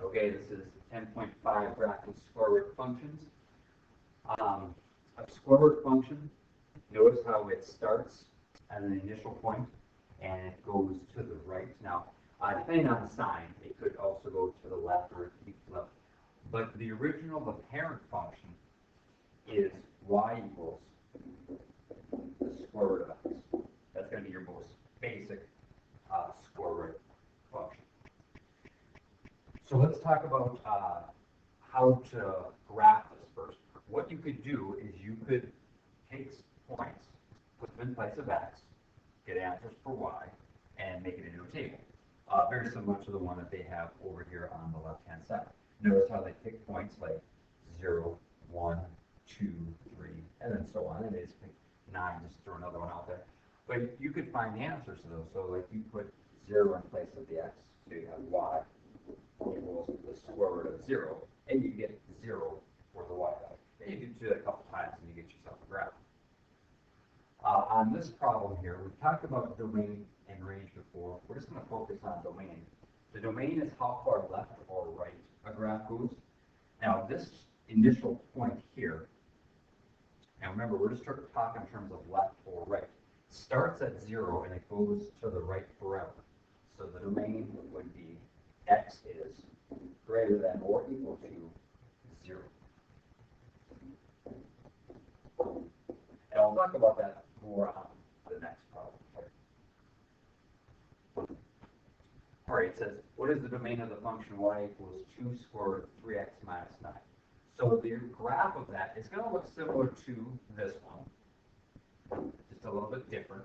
Okay, this is 10.5 graph of square root functions. A square root function, notice how it starts at an initial point and it goes to the right. Now, depending on the sign, it could also go to the left or to the left. But the original, the parent function, is y equals the square root of x. That's going to be your most basic square root function. So let's talk about how to graph this first. What you could do is you could take points, put them in place of x, get answers for y, and make it into a table. Very similar to the one that they have over here on the left-hand side. Notice how they pick points like 0, 1, 2, 3, and then so on. And they just pick 9, just throw another one out there. But you could find the answers to those. So like you put 0 in place of the x, so you have y equals the square root of 0, and you get 0 for the y value. And you can do that a couple times and you get yourself a graph. On this problem here, we've talked about domain and range before. We're just going to focus on domain. The domain is how far left or right a graph goes. Now this initial point here, and remember we're just talking in terms of left or right, starts at 0 and it goes to the right forever. So the domain would be x is greater than or equal to 0. And I'll talk about that more on the next problem. All right, it says, what is the domain of the function y equals 2 square root of 3x minus 9? So the graph of that is going to look similar to this one, just a little bit different.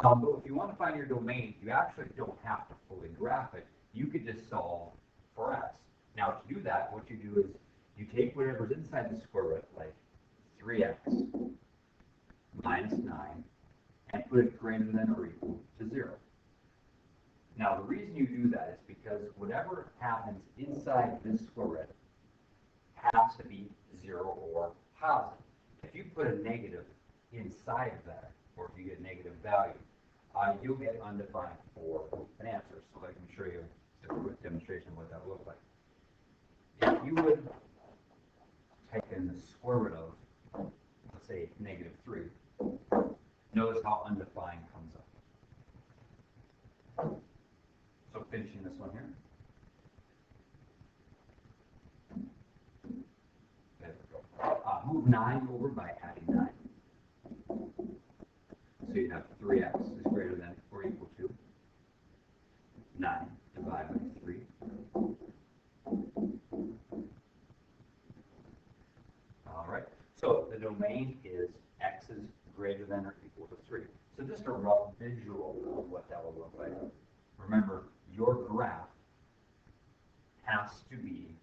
But if you want to find your domain, you actually don't have to fully graph it. You could just solve for x. Now to do that, what you do is you take whatever's inside the square root, like 3x minus 9, and put it greater than or equal to 0. Now the reason you do that is because whatever happens inside this square root has to be 0 or positive. If you put a negative inside of that, or if you get a negative value, you'll get undefined for an answer. So I can show you a quick demonstration of what that would look like. If you would type in the square root of, let's say, -3, notice how undefined comes up. So finishing this one here. There we go. Move 9 over by adding 9. So you have 3x is greater than or equal to 9 divided by 3. All right. So the domain is x is greater than or equal to 3. So just a rough visual of what that will look like. Remember, your graph has to be,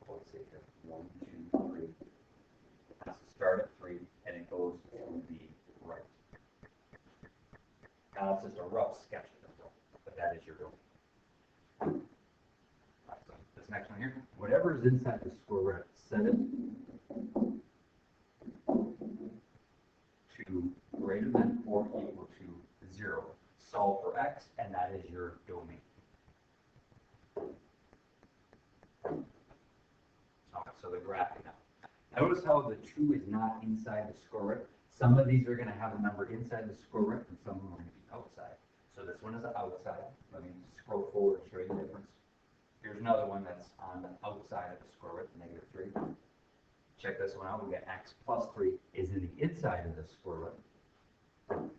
let's say here, 1, 2, 3. It has to start at 3 and it goes to the right. Now it's just a rough sketch of it, but that is your domain. Right, so this next one here, whatever is inside the square root, set it to greater than or equal to 0. Solve for x, and that is your domain. Okay, so the graphing now. Notice how the 2 is not inside the square root. Some of these are going to have a number inside the square root, and some of them are going to be outside. So this one is outside. Let me scroll forward and show you the difference. Here's another one that's on the outside of the square root, -3. Check this one out. We got x plus 3 is in the inside of the square root,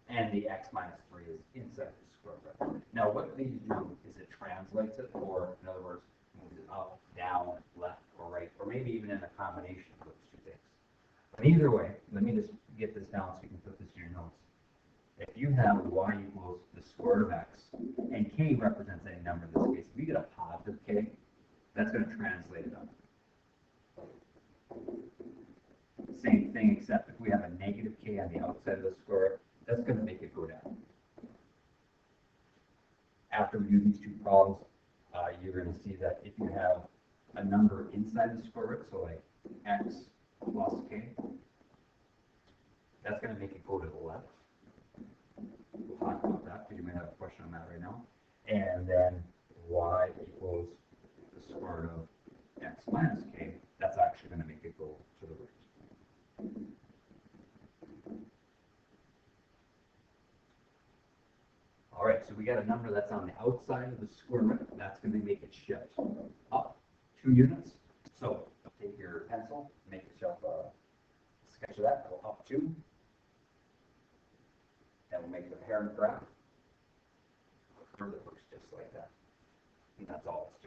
and the x minus 3 is inside the square root. Now what these do is it translates it, or in other words, moves it up, down, left, or right, or maybe even in a combination of those two things. But either way, let me just get this down so you can put this in your notes. If you have y equals the square root of x, and k represents any number in this case, if you get a positive k, that's going to translate it up. Same thing, except if we have a negative k on the outside of the square root, that's going to make it go down. After we do these two problems, you're going to see that if you have a number inside the square root, so like x plus k, that's going to make it go to the left. We'll talk about that because you may have a question on that right now. And then y equals the square root of x minus k, that's actually going to make it go to the right. All right, so we got a number that's on the outside of the square root. That's going to make it shift up 2 units. So take your pencil, make yourself a sketch of that. Go up 2. And we'll make the parent graph. Further works just like that. And that's all it's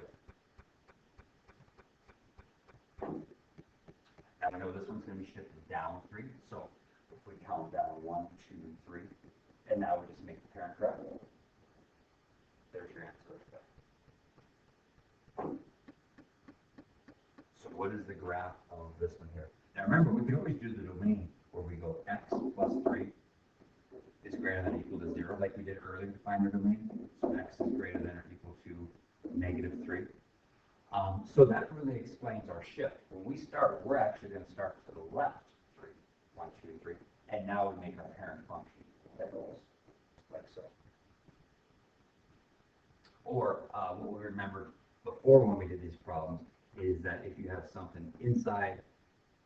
doing. And I know this one's going to be shifted down 3. So if we count down 1, 2, 3, and now we just make the parent graph. There's your answer. So what is the graph of this one here? Now remember, we can always do the domain where we go x plus 3 is greater than or equal to 0, like we did earlier to find the domain. So x is greater than or equal to negative 3. So that really explains our shift. When we start, we're actually going to start to the left 3, 1, 2, 3, and now we make our parent function that goes like so. Or what we remembered before when we did these problems is that if you have something inside,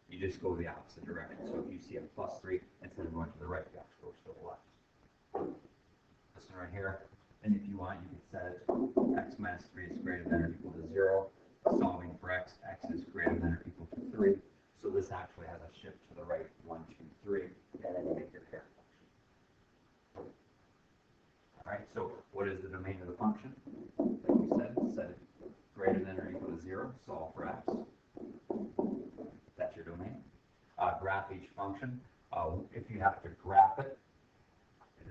you just go the opposite direction. So if you see a plus 3, instead of going to the right, you have to go to the left. This one right here. And if you want, you can set it x minus 3 is greater than or equal to 0. Solving for x, x is greater than or equal to 3. So this actually has a shift to the right, 1, 2, 3, and then you make your parent function. All right, so what is the domain of the function? Like we said, set it greater than or equal to 0, solve for x. That's your domain. Graph each function. If you have to graph it,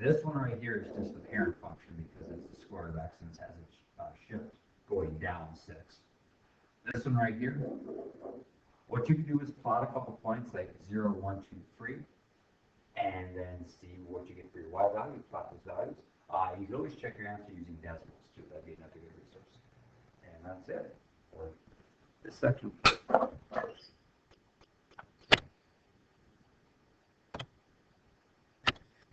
this one right here is just the parent function because it's the square root of x and it has a shift going down 6. This one right here, what you can do is plot a couple points like 0, 1, 2, 3, and then see what you get for your y value, plot those values. You can always check your answer using decimals too. That'd be another good resource. And that's it for this section.